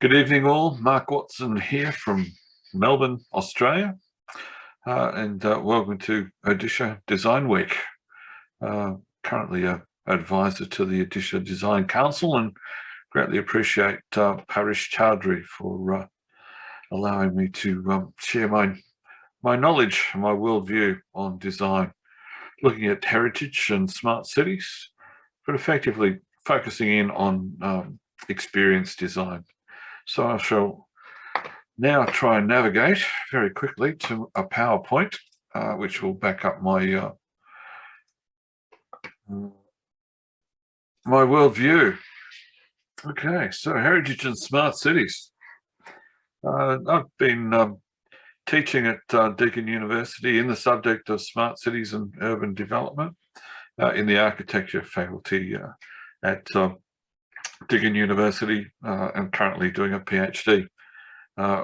Good evening all, Mark Watson here from Melbourne, Australia, and welcome to Odisha Design Week. Currently an advisor to the Odisha Design Council and greatly appreciate Parish Chowdhury for allowing me to share my knowledge, my worldview on design, looking at heritage and smart cities, but effectively focusing in on experience design. So I shall now try and navigate very quickly to a PowerPoint, which will back up my my worldview. Okay, so heritage and smart cities. I've been teaching at Deakin University in the subject of smart cities and urban development in the architecture faculty at Deakin University, and currently doing a PhD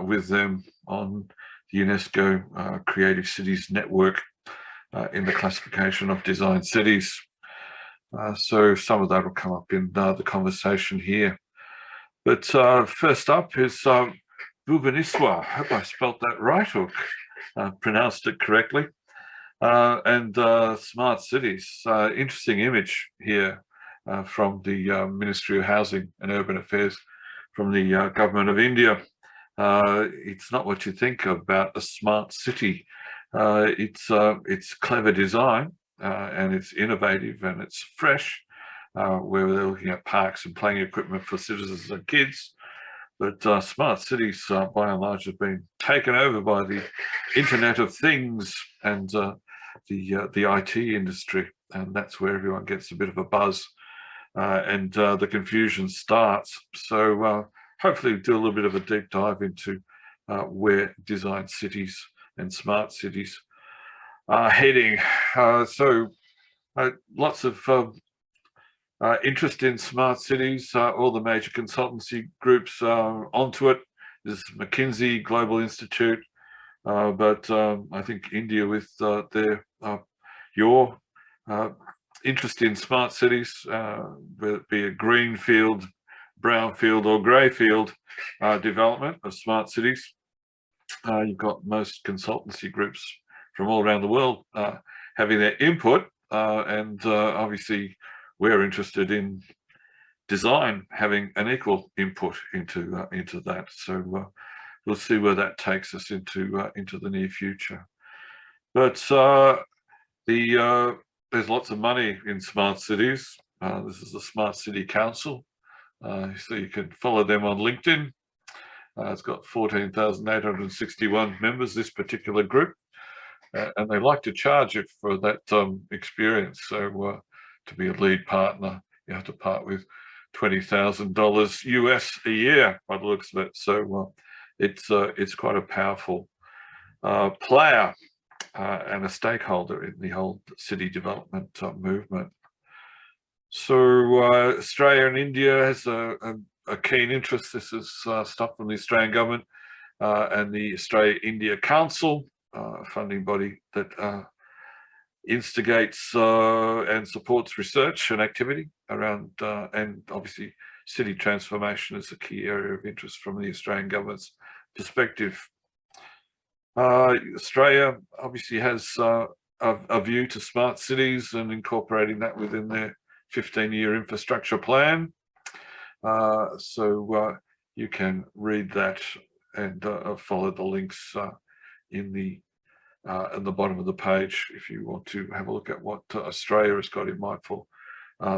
with them on the UNESCO Creative Cities Network in the classification of design cities. So some of that will come up in the conversation here. But first up is Bhubaneswar. I hope I spelt that right or pronounced it correctly. And smart cities. Interesting image here from the Ministry of Housing and Urban Affairs from the Government of India. It's not what you think about a smart city. It's clever design and it's innovative and it's fresh, where they're looking at parks and playing equipment for citizens and kids. But smart cities, by and large, have been taken over by the Internet of Things and the IT industry, and that's where everyone gets a bit of a buzz and the confusion starts. So hopefully do a little bit of a deep dive into where design cities and smart cities are heading. Lots of interest in smart cities. All the major consultancy groups are onto it. There's McKinsey, Global Institute, but I think India with your interest in smart cities, whether it be a greenfield, brownfield or greyfield development of smart cities. You've got most consultancy groups from all around the world having their input, and obviously we're interested in design having an equal input into that. So we'll see where that takes us into the near future. But there's lots of money in smart cities. This is the Smart City Council. So you can follow them on LinkedIn. It's got 14,861 members, this particular group, and they like to charge you for that experience. So to be a lead partner, you have to part with $20,000 US a year by the looks of it. So it's quite a powerful player and a stakeholder in the whole city development movement. So Australia and India has a keen interest. This is stuff from the Australian government and the Australia-India Council, a funding body that instigates and supports research and activity around, and obviously city transformation is a key area of interest from the Australian government's perspective. Australia obviously has a view to smart cities and incorporating that within their 15-year infrastructure plan. So you can read that and follow the links in the at the bottom of the page if you want to have a look at what Australia has got in mind for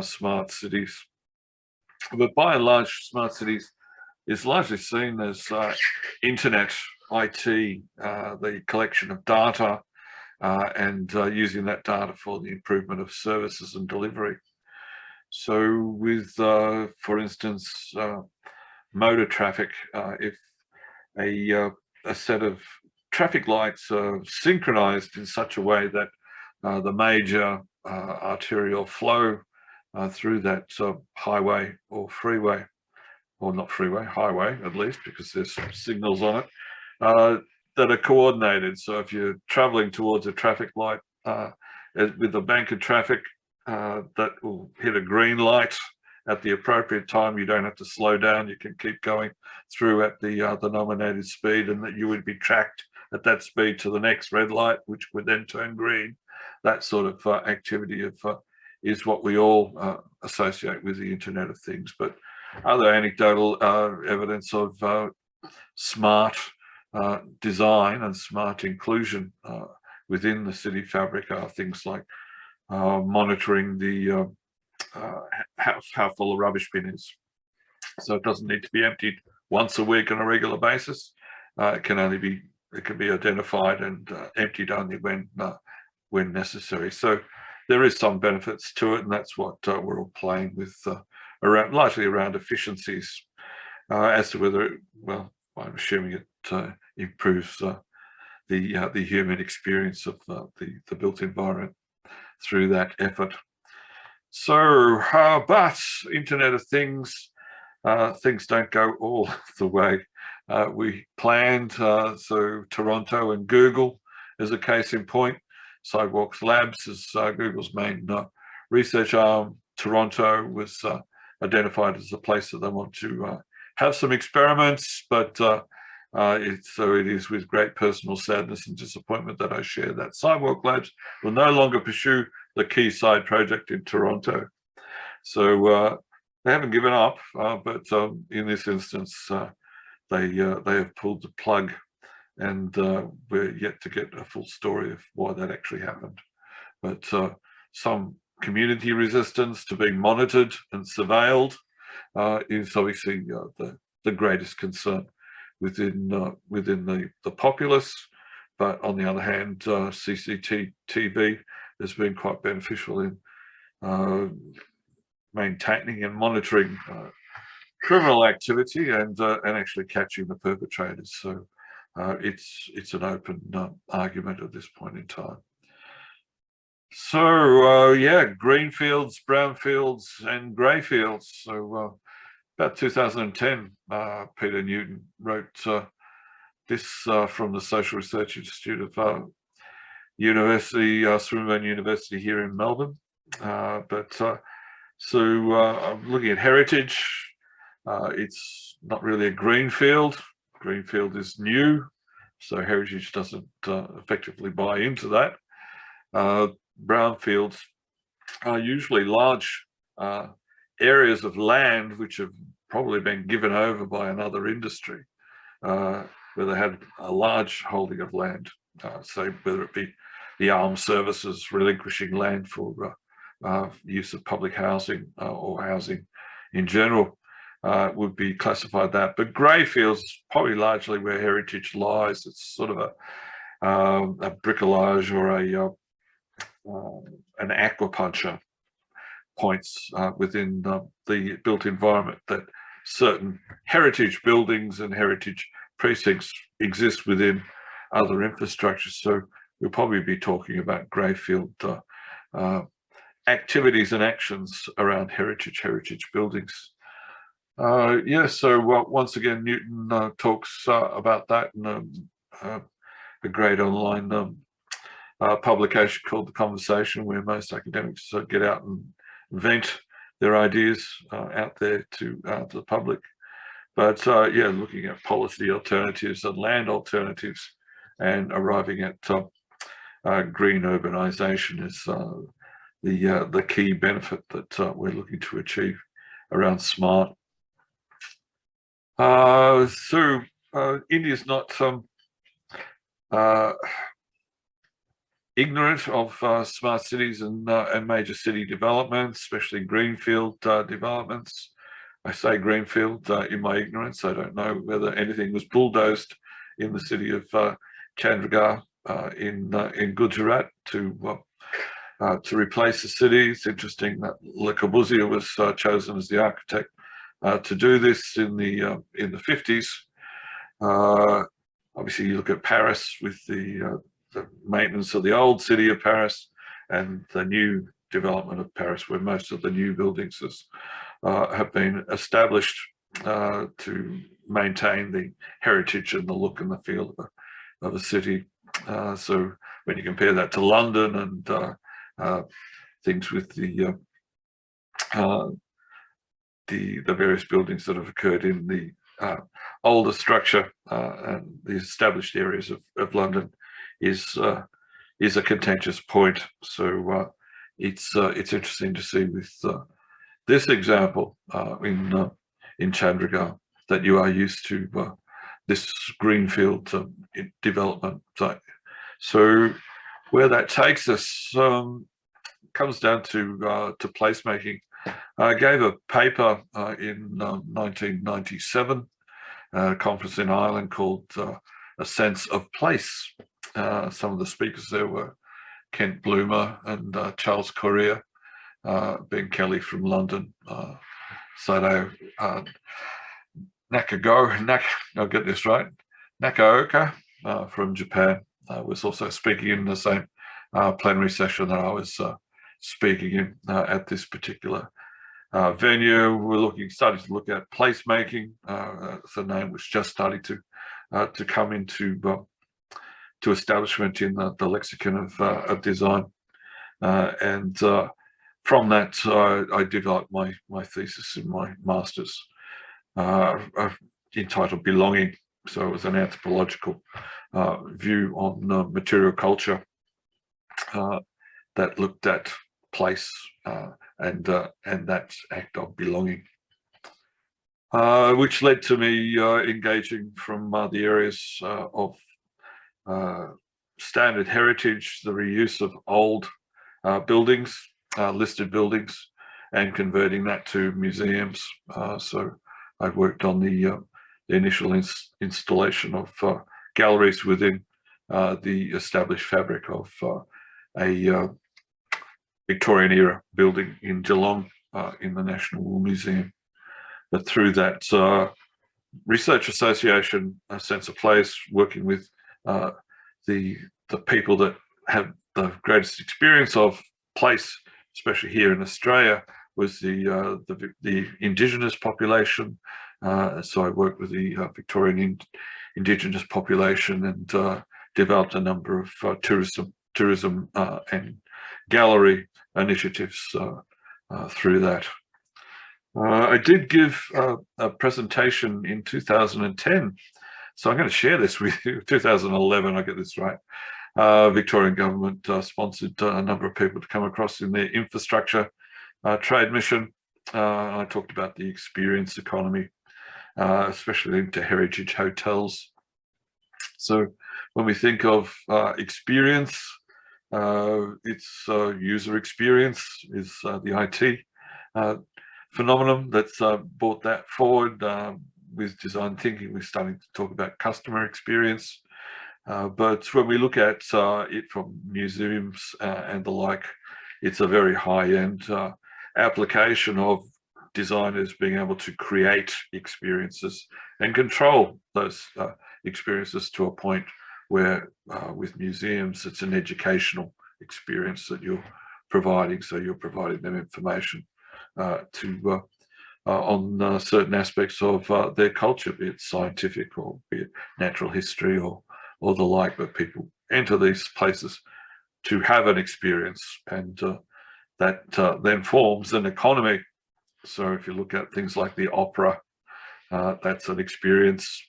smart cities. But by and large, smart cities is largely seen as internet, IT, the collection of data and using that data for the improvement of services and delivery. So with, for instance, motor traffic, if a set of traffic lights are synchronized in such a way that the major arterial flow through that highway or freeway, or not freeway, highway at least, because there's signals on it, that are coordinated. So if you're traveling towards a traffic light with a bank of traffic that will hit a green light at the appropriate time. You don't have to slow down. You can keep going through at the nominated speed, and that you would be tracked at that speed to the next red light, which would then turn green. That sort of activity is what we all associate with the Internet of Things. But other anecdotal evidence of smart design and smart inclusion within the city fabric are things like monitoring the how full a rubbish bin is. So it doesn't need to be emptied once a week on a regular basis. It can be identified and emptied only when necessary. So there is some benefits to it, and that's what we're all playing with, largely around efficiencies. As to whether, well, I'm assuming it improves the human experience of the built environment through that effort. So, but Internet of Things, things don't go all the way we planned. So Toronto and Google is a case in point. Sidewalks Labs is Google's main research arm. Toronto was identified as a place that they want to have some experiments, but so it is with great personal sadness and disappointment that I share that Sidewalk Labs will no longer pursue the Quayside project in Toronto. So they haven't given up, but in this instance, they have pulled the plug, and we're yet to get a full story of why that actually happened. But some community resistance to being monitored and surveilled is obviously the greatest concern within the populace. But on the other hand, CCTV has been quite beneficial in maintaining and monitoring criminal activity and actually catching the perpetrators. So it's an open argument at this point in time. So yeah, greenfields, brownfields, and greyfields. So about 2010, Peter Newton wrote this from the Social Research Institute of Swinburne University here in Melbourne. So I'm looking at heritage. It's not really a greenfield. Greenfield is new, so heritage doesn't effectively buy into that. Brownfields are usually large areas of land which have probably been given over by another industry, where they had a large holding of land. So whether it be the armed services relinquishing land for use of public housing or housing in general, would be classified that. But greyfields is probably largely where heritage lies. It's sort of a bricolage or an aquapuncture points within the built environment, that certain heritage buildings and heritage precincts exist within other infrastructures. So we'll probably be talking about greyfield activities and actions around heritage buildings. Yeah, so once again, Newton talks about that in a great online publication called The Conversation, where most academics get out and vent their ideas out there to the public. But yeah, looking at policy alternatives and land alternatives and arriving at green urbanization is the key benefit that we're looking to achieve around smart. So India's not ignorant of smart cities and major city developments, especially greenfield developments. I say greenfield in my ignorance. I don't know whether anything was bulldozed in the city of Chandigarh in Gujarat to replace the city. It's interesting that Le Corbusier was chosen as the architect to do this in the 50s. Obviously, you look at Paris with the maintenance of the old city of Paris and the new development of Paris, where most of the new buildings have been established to maintain the heritage and the look and the feel of a city. So when you compare that to London and things with the the various buildings that have occurred in the older structure and the established areas of London is a contentious point. So it's interesting to see with this example in Chandigarh that you are used to this greenfield development site. So where that takes us comes down to placemaking. I gave a paper in 1997, a conference in Ireland called A Sense of Place. Some of the speakers there were Kent Bloomer and Charles Correa, Ben Kelly from London, Sadao I'll get this right, Nakaoka from Japan was also speaking in the same plenary session that I was speaking in at this particular venue. We're starting to look at placemaking. It's a name which just started to come into to establishment in the lexicon of design, and from that I developed my thesis in my master's entitled Belonging. So it was an anthropological view on material culture that looked at place and that act of belonging, which led to me engaging from the areas of standard heritage, the reuse of old buildings, listed buildings, and converting that to museums. So I worked on the initial installation of galleries within the established fabric of a Victorian era building in Geelong in the National Wool Museum. But through that research association, A Sense of Place, working with the people that have the greatest experience of place, especially here in Australia, was the Indigenous population. So I worked with the Victorian Indigenous population and developed a number of tourism and gallery initiatives through that. I did give a presentation in 2010, so I'm going to share this with you. 2011, I get this right. Victorian government sponsored a number of people to come across in their infrastructure trade mission. I talked about the experience economy, especially into heritage hotels. So when we think of experience, it's user experience is the IT phenomenon that's brought that forward. With design thinking, we're starting to talk about customer experience. But when we look at it from museums and the like, it's a very high-end application of designers being able to create experiences and control those experiences to a point where with museums, it's an educational experience that you're providing. So you're providing them information on certain aspects of their culture, be it scientific or be it natural history or the like, but people enter these places to have an experience, and that then forms an economy. So if you look at things like the opera, that's an experience.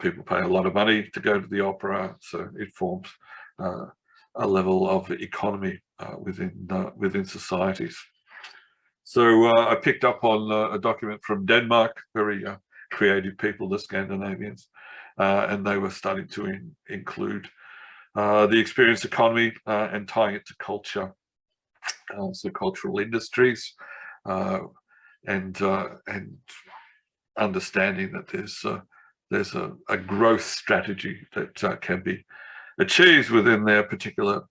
People pay a lot of money to go to the opera, so it forms a level of economy within societies. So I picked up on a document from Denmark, very creative people, the Scandinavians, and they were starting to include the experience economy and tying it to culture, so cultural industries, and understanding that there's a growth strategy that can be achieved within their particular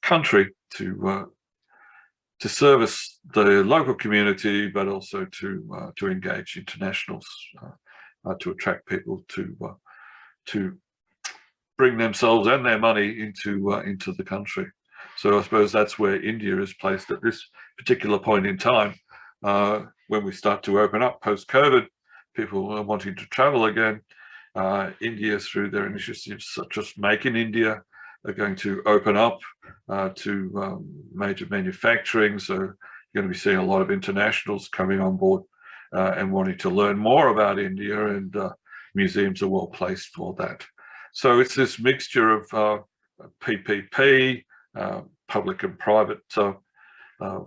country to service the local community, but also to engage internationals, to attract people to bring themselves and their money into the country. So I suppose that's where India is placed at this particular point in time. When we start to open up post-COVID, people are wanting to travel again. India, through their initiatives such as Make in India, are going to open up to major manufacturing. So going to be seeing a lot of internationals coming on board and wanting to learn more about India, and museums are well placed for that. So it's this mixture of PPP, public and private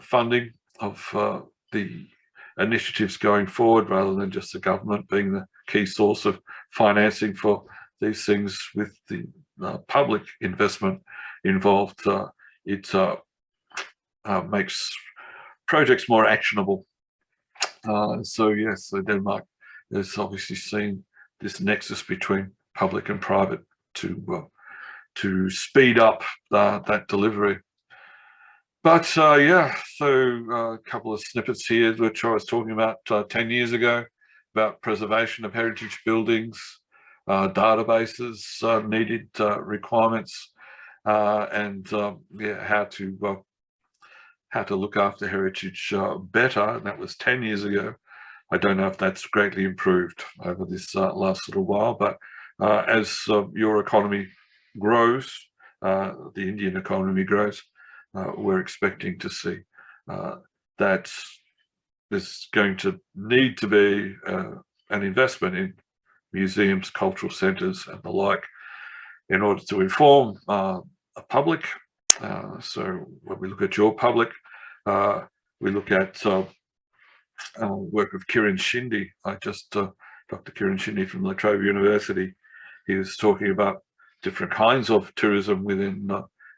funding of the initiatives going forward, rather than just the government being the key source of financing for these things. With the public investment involved, it makes projects more actionable. So yes, so Denmark has obviously seen this nexus between public and private to speed up that delivery. But yeah, so a couple of snippets here, which I was talking about 10 years ago, about preservation of heritage buildings, databases, needed requirements, and yeah, how to look after heritage better. And that was 10 years ago. I don't know if that's greatly improved over this last little while, but as your economy grows, the Indian economy grows, we're expecting to see that there's going to need to be an investment in museums, cultural centres and the like, in order to inform a public. So when we look at your public, we look at work of Kiran Shinde. Dr. Kiran Shinde from La Trobe University, he was talking about different kinds of tourism within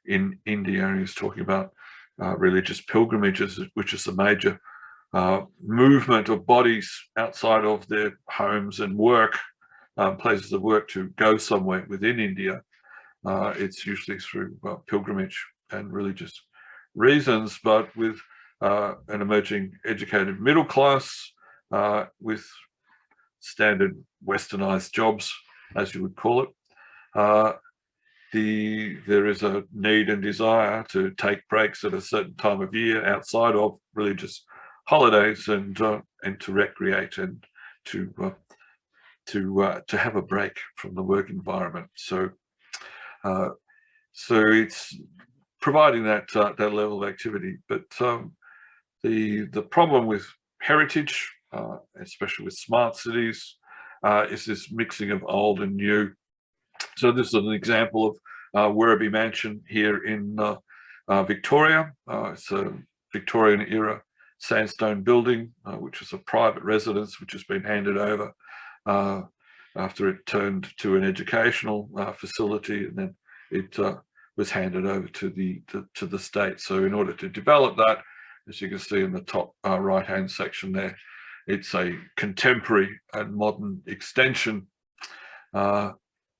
in India, and he was talking about religious pilgrimages, which is a major movement of bodies outside of their homes and work, places of work, to go somewhere within India. It's usually through pilgrimage and religious reasons, but with an emerging educated middle class with standard westernized jobs, as you would call it, there is a need and desire to take breaks at a certain time of year outside of religious holidays, and to recreate and to have a break from the work environment. So it's providing that level of activity. But the problem with heritage, especially with smart cities, is this mixing of old and new. So this is an example of Werribee Mansion here in Victoria. It's a Victorian era sandstone building, which is a private residence, which has been handed over after it turned to an educational facility, and then it was handed over to the state. So in order to develop that, as you can see in the top right-hand section there, it's a contemporary and modern extension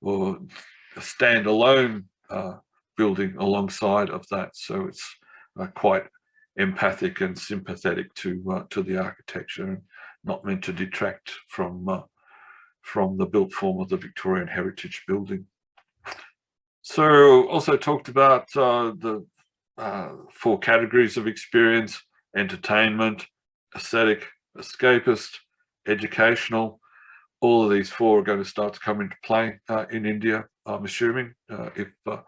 or a standalone building alongside of that. So it's quite empathic and sympathetic to the architecture, and not meant to detract from the built form of the Victorian heritage building. So also talked about the 4 categories of experience: entertainment, aesthetic, escapist, educational. All of these 4 are going to start to come into play in India, I'm assuming, if the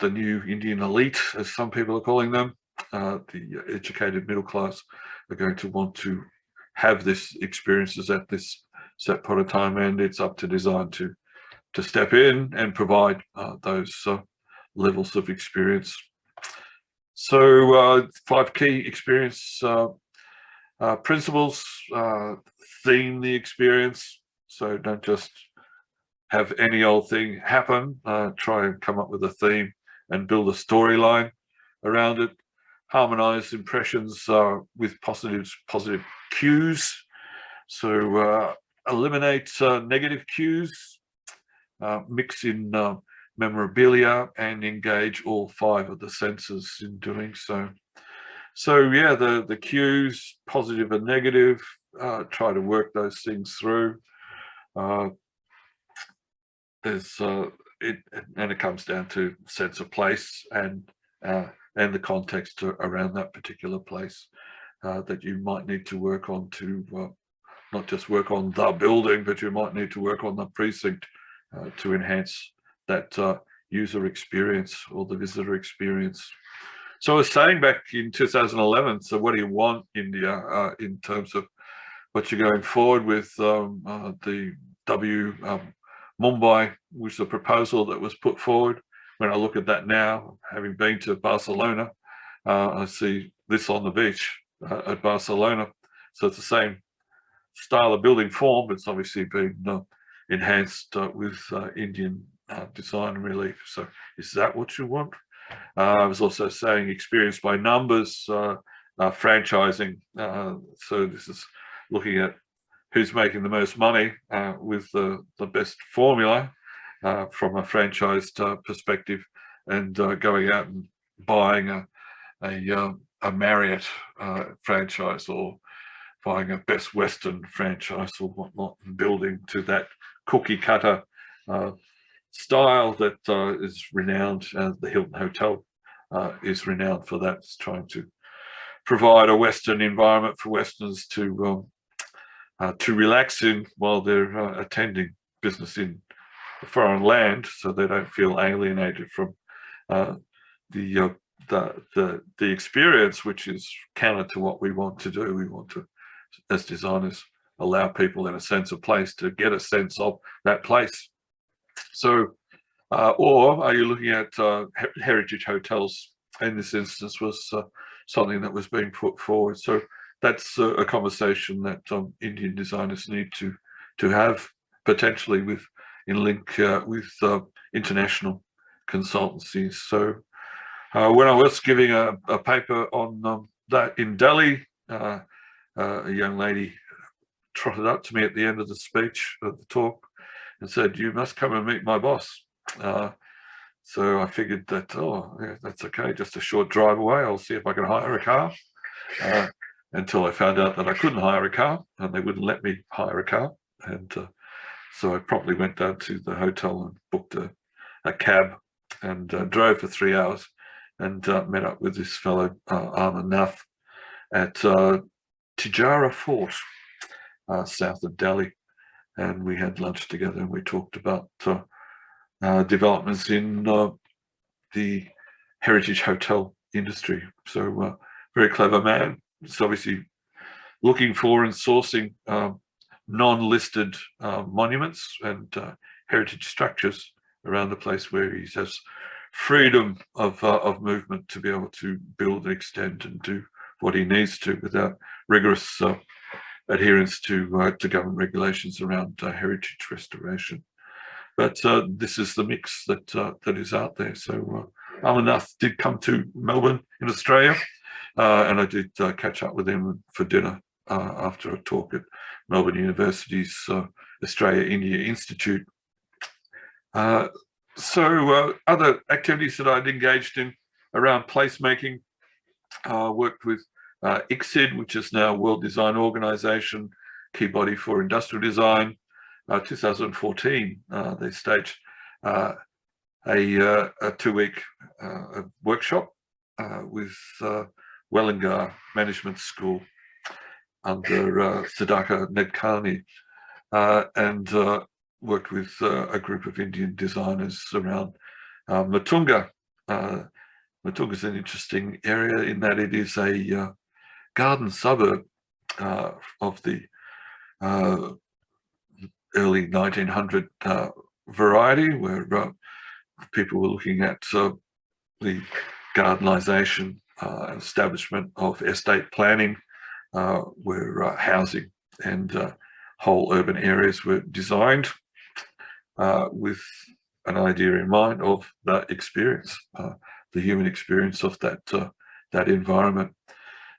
new Indian elite, as some people are calling them, the educated middle class, are going to want to have this experiences at this set point of time, and it's up to design to step in and provide those levels of experience. So 5 key experience principles: theme the experience. So don't just have any old thing happen. Try and come up with a theme and build a storyline around it. Harmonize impressions with positive cues. So eliminate negative cues. Mix in memorabilia and engage all 5 of the senses in doing so. So yeah, the cues, positive and negative, try to work those things through. It comes down to sense of place and the context around that particular place that you might need to work on, to not just work on the building, but you might need to work on the precinct to enhance that user experience or the visitor experience. So I was saying back in 2011, so what do you want, India, in terms of what you're going forward with the Mumbai, which is a proposal that was put forward. When I look at that now, having been to Barcelona, I see this on the beach at Barcelona. So it's the same style of building form, but it's obviously been enhanced with Indian design and relief. So is that what you want? I was also saying experience by numbers, franchising. So this is looking at who's making the most money with the best formula from a franchised perspective, and going out and buying a Marriott franchise, or buying a Best Western franchise or whatnot, and building to that cookie cutter style that is renowned. The Hilton Hotel is renowned for that. It's trying to provide a Western environment for Westerners to relax in while they're attending business in a foreign land, so they don't feel alienated from the experience, which is counter to what we want to do. We want to, as designers, allow people in a sense of place to get a sense of that place. So, or are you looking at heritage hotels? In this instance, was something that was being put forward. So that's a conversation that Indian designers need to have, potentially with in link with international consultancies. So when I was giving a paper on that in Delhi, a young lady trotted up to me at the end of the speech, of the talk, and said, "You must come and meet my boss." So I figured that, oh, yeah, that's okay, just a short drive away. I'll see if I can hire a car. Until I found out that I couldn't hire a car, and they wouldn't let me hire a car. And so I promptly went down to the hotel and booked a cab, and drove for 3 hours, and met up with this fellow, Amarnath, at Tijara Fort, south of Delhi. And we had lunch together, and we talked about developments in the heritage hotel industry. So very clever man. It's obviously looking for and sourcing non-listed monuments and heritage structures around the place where he has freedom of movement to be able to build and extend and do what he needs to without rigorous adherence to government regulations around heritage restoration. But this is the mix that is out there. So Amarnath did come to Melbourne in Australia, and I did catch up with him for dinner after a talk at Melbourne University's Australia-India Institute. So other activities that I'd engaged in around placemaking, worked with ICSID, which is now World Design Organization, key body for industrial design. 2014, they staged a 2-week workshop with Wellingar Management School under Siddhartha Nedkarni, and worked with a group of Indian designers around Matunga. Matunga is an interesting area in that it is a garden suburb of the early 1900 variety, where people were looking at the gardenisation, establishment of estate planning, where housing and whole urban areas were designed with an idea in mind of that experience, the human experience of that environment.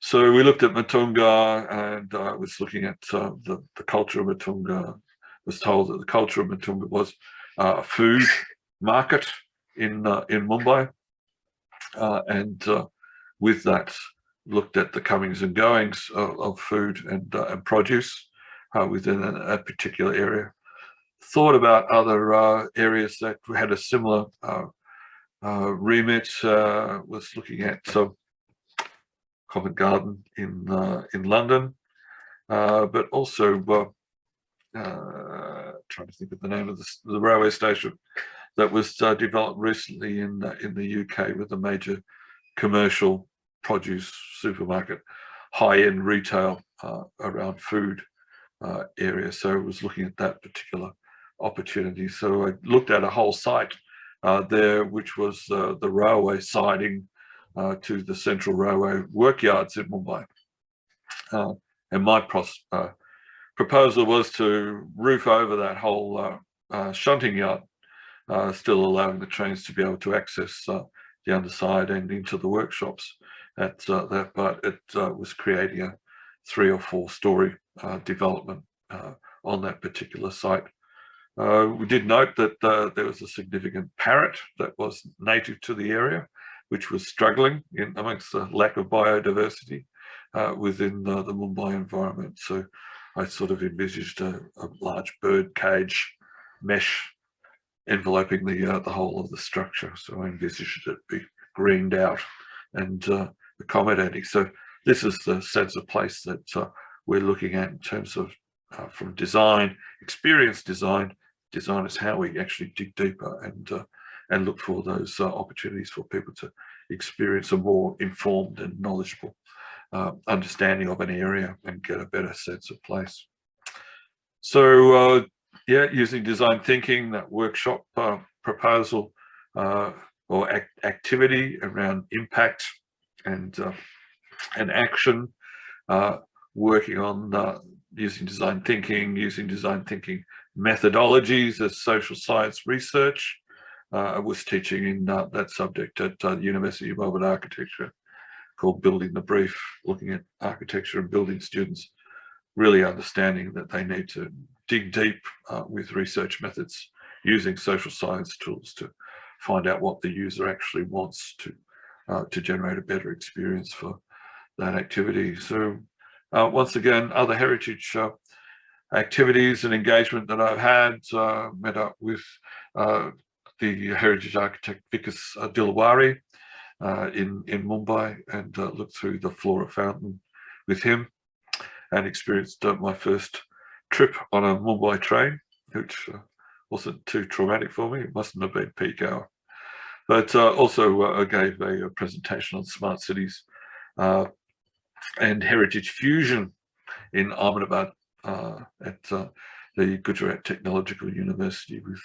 So we looked at Matunga, and I was looking at the culture of Matunga. Was told that the culture of Matunga was a food market in Mumbai, and with that looked at the comings and goings of food and produce within a particular area. Thought about other areas that had a similar remit. Was looking at Covent Garden in London, but also trying to think of the name of the railway station that was developed recently in the UK with a major commercial produce supermarket, high-end retail around food area. So I was looking at that particular opportunity. So I looked at a whole site there, which was the railway siding to the Central Railway workyards in Mumbai. And my proposal was to roof over that whole shunting yard, still allowing the trains to be able to access the underside and into the workshops at that, but it was creating a 3 or 4 story development on that particular site. We did note that there was a significant parrot that was native to the area, which was struggling in amongst the lack of biodiversity within the Mumbai environment. So I sort of envisaged a large bird cage mesh enveloping the whole of the structure. So I envisaged it be greened out and accommodating. So this is the sense of place that we're looking at in terms of from design, experience design. Design is how we actually dig deeper and look for those opportunities for people to experience a more informed and knowledgeable understanding of an area and get a better sense of place. So yeah, using design thinking, that workshop proposal or activity around impact and action, working on using design thinking methodologies as social science research. I was teaching in that subject at the University of Melbourne Architecture, called Building the Brief, looking at architecture and building students, really understanding that they need to dig deep with research methods, using social science tools to find out what the user actually wants to generate a better experience for that activity. So once again, other heritage activities and engagement that I've had, met up with the heritage architect Vikas Dilawari in Mumbai, and looked through the Flora Fountain with him, and experienced my first trip on a Mumbai train, which wasn't too traumatic for me. It mustn't have been peak hour. But also I gave a presentation on smart cities and heritage fusion in Ahmedabad at the Gujarat Technological University with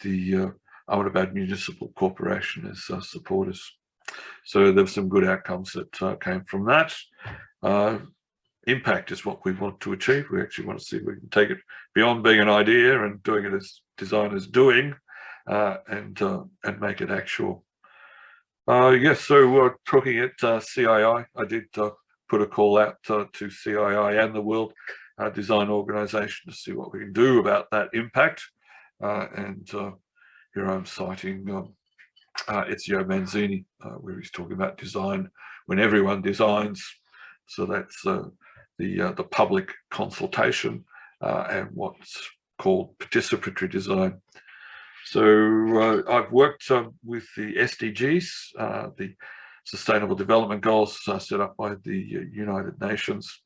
the Ahmedabad Municipal Corporation as supporters. So there were some good outcomes that came from that. Impact is what we want to achieve. We actually want to see if we can take it beyond being an idea and doing it as designers doing, and make it actual. Yes, so talking at CII, I did put a call out to CII and the World Design Organization to see what we can do about that impact. And here I'm citing Ezio Manzini, where he's talking about design when everyone designs. So that's the public consultation and what's called participatory design. So I've worked with the SDGs, the Sustainable Development Goals set up by the United Nations.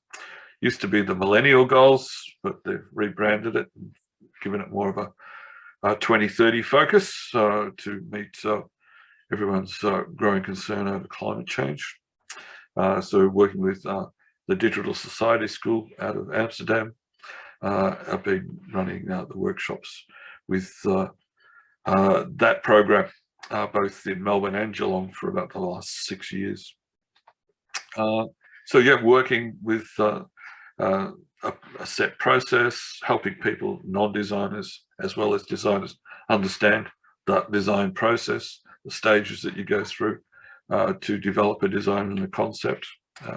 Used to be the Millennial Goals, but they've rebranded it and given it more of a 2030 focus to meet everyone's growing concern over climate change. So working with the Digital Society School out of Amsterdam, I've been running the workshops with that program, both in Melbourne and Geelong, for about the last 6 years. So yeah, working with a set process, helping people, non-designers as well as designers, understand the design process, the stages that you go through to develop a design and a concept.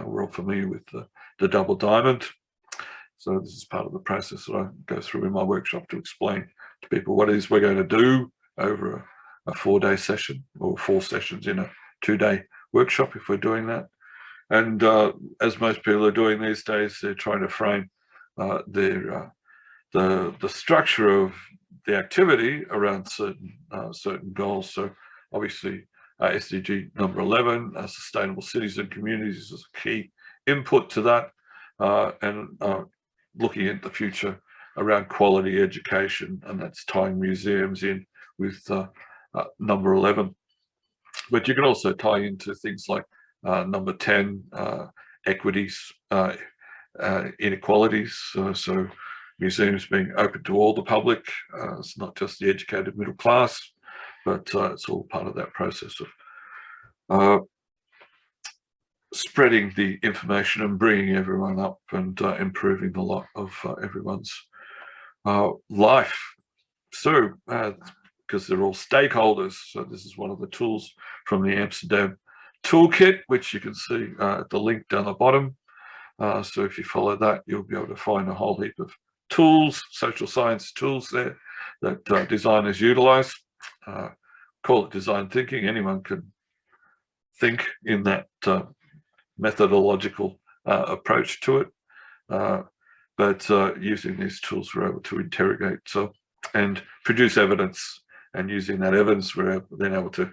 We're all familiar with the double diamond. So this is part of the process that I go through in my workshop to explain to people what it is we're going to do over a 4-day session, or 4 sessions in a 2-day workshop if we're doing that. And as most people are doing these days, they're trying to frame the structure of the activity around certain goals. So obviously SDG number 11, sustainable cities and communities, is a key input to that, and looking at the future around quality education, and that's tying museums in with number 11. But you can also tie into things like number 10, equities, inequalities. So museums being open to all the public. It's not just the educated middle class, but it's all part of that process of spreading the information and bringing everyone up and improving the lot of everyone's life. So, because they're all stakeholders, so this is one of the tools from the Amsterdam toolkit, which you can see at the link down the bottom. So if you follow that, you'll be able to find a whole heap of tools, social science tools there that designers utilize. Call it design thinking. Anyone can think in that methodological approach to it. But using these tools, we're able to interrogate and produce evidence. And using that evidence, we're then able to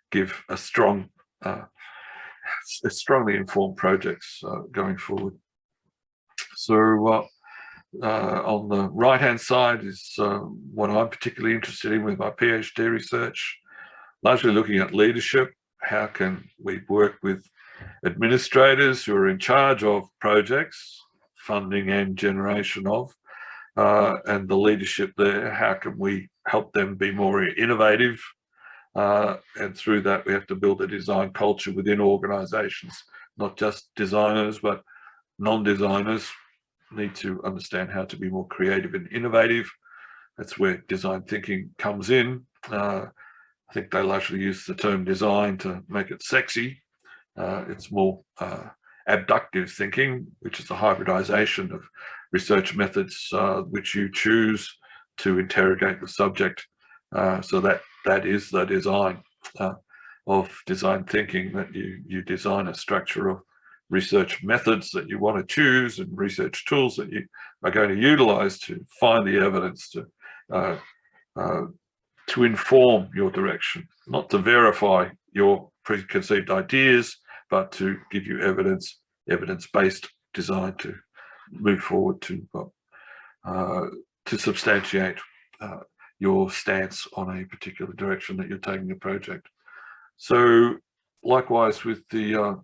give a strongly informed projects going forward. So on the right-hand side is what I'm particularly interested in with my PhD research, largely looking at leadership. How can we work with administrators who are in charge of projects, funding and generation of, and the leadership there? How can we help them be more innovative? And through that, we have to build a design culture within organizations, not just designers, but non-designers need to understand how to be more creative and innovative. That's where design thinking comes in. I think they largely use the term design to make it sexy. It's more abductive thinking, which is the hybridization of research methods which you choose to interrogate the subject. So that is the design of design thinking, that you design a structure of research methods that you want to choose and research tools that you are going to utilize to find the evidence to inform your direction, not to verify your preconceived ideas, but to give you evidence-based design to move forward to substantiate your stance on a particular direction that you're taking a project. So likewise with the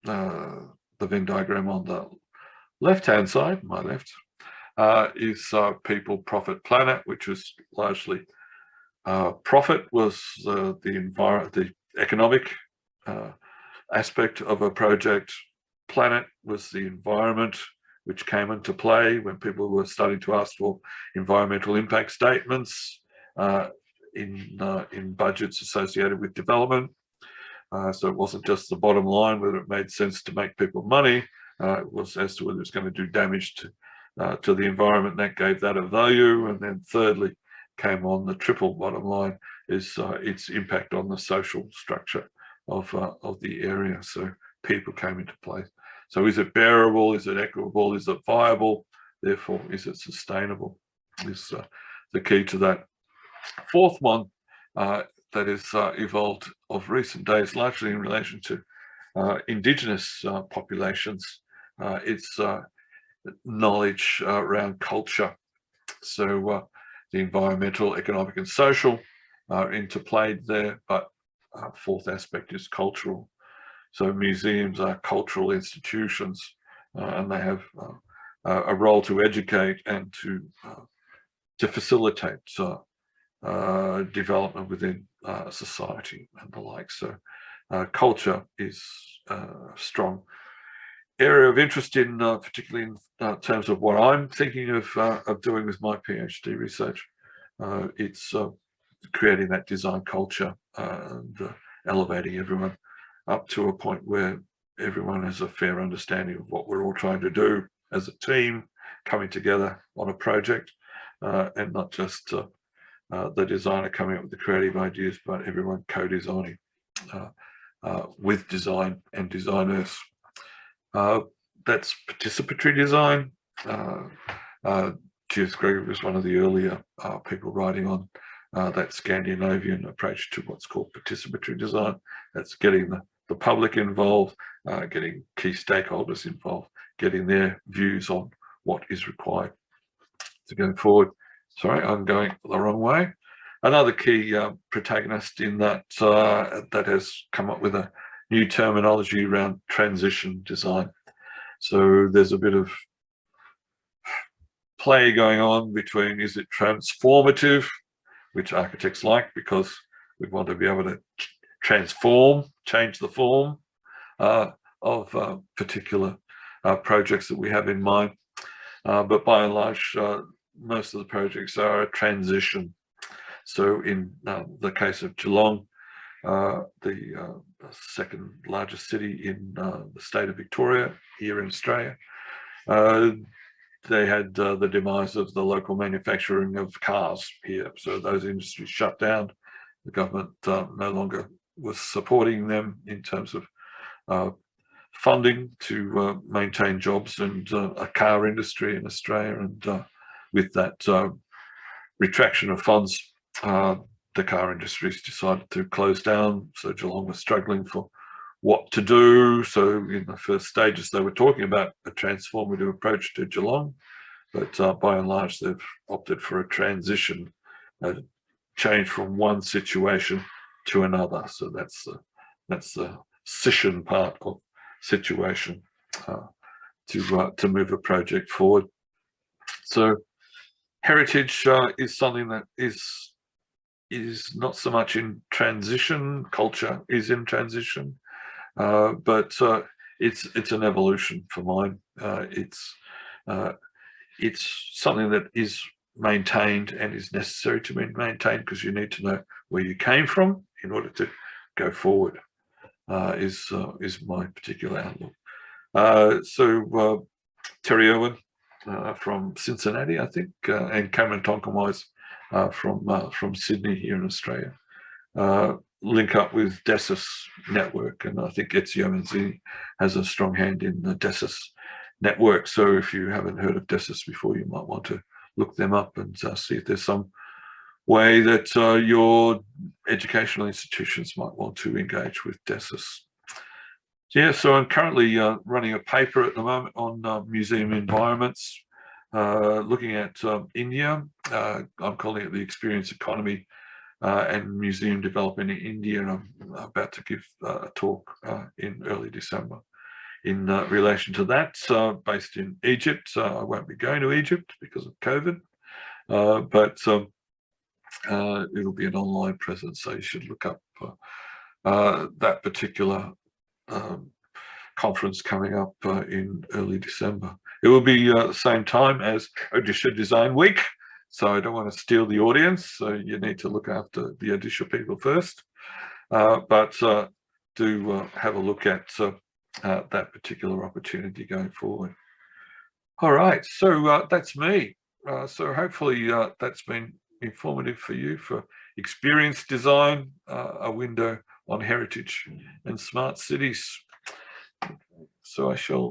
Venn diagram on the left-hand side, my left, is people, profit, planet, which was largely profit was the economic aspect of a project. Planet was the environment which came into play when people were starting to ask for environmental impact statements in budgets associated with development. So it wasn't just the bottom line, whether it made sense to make people money. It was as to whether it's going to do damage to the environment. That gave that a value. And then thirdly came on the triple bottom line is its impact on the social structure of the area. So people came into play. So is it bearable? Is it equitable? Is it viable? Therefore, is it sustainable? Is the key to that. Fourth one that is evolved of recent days, largely in relation to Indigenous populations. It's knowledge around culture. So the environmental, economic, and social are interplayed there, but fourth aspect is cultural. So museums are cultural institutions, and they have a role to educate and to facilitate development within society and the like. So culture is a strong area of interest in, particularly in terms of what I'm thinking of doing with my PhD research. It's creating that design culture and elevating everyone up to a point where everyone has a fair understanding of what we're all trying to do as a team, coming together on a project, and not just the designer coming up with the creative ideas, but everyone co-designing with design and designers. That's participatory design. Judith Gregory was one of the earlier people writing on that Scandinavian approach to what's called participatory design. That's getting the public involved, getting key stakeholders involved, getting their views on what is required to go forward. Sorry, I'm going the wrong way. another key protagonist in that that has come up with a new terminology around transition design. So there's a bit of play going on between, is it transformative, which architects like because we want to be able to transform, change the form of particular projects that we have in mind. But by and large, most of the projects are a transition. So in the case of Geelong, the second largest city in the state of Victoria, here in Australia, they had the demise of the local manufacturing of cars here. So those industries shut down. The government no longer was supporting them in terms of funding to maintain jobs and a car industry in Australia. And with that retraction of funds, the car industries decided to close down. So Geelong was struggling for what to do. So in the first stages, they were talking about a transformative approach to Geelong, but by and large, they've opted for a transition, a change from one situation to another. So that's the scission part of situation to move a project forward. So heritage is something that is not so much in transition. Culture is in transition, but it's an evolution for mine. It's something that is maintained and is necessary to be maintained, because you need to know where you came from in order to go forward. Is my particular outlook. So Terry Irwin from Cincinnati, I think, and Cameron Tonkinwise from Sydney here in Australia, link up with DESIS network, and I think Ezio Manzini has a strong hand in the DESIS network. So if you haven't heard of DESIS before, you might want to look them up and see if there's some way that your educational institutions might want to engage with DESIS. Yeah, so I'm currently running a paper at the moment on museum environments, looking at India. I'm calling it the experience economy and museum development in India, and I'm about to give a talk in early December in relation to that, based in Egypt. I won't be going to Egypt because of COVID, but it'll be an online presence, so you should look up that particular conference coming up in early December. It will be the same time as Odisha Design Week, so I don't want to steal the audience, so you need to look after the Odisha people first, but do have a look at that particular opportunity going forward. All right, so that's me. So hopefully that's been informative for you for experience design, a window on heritage and smart cities. So I shall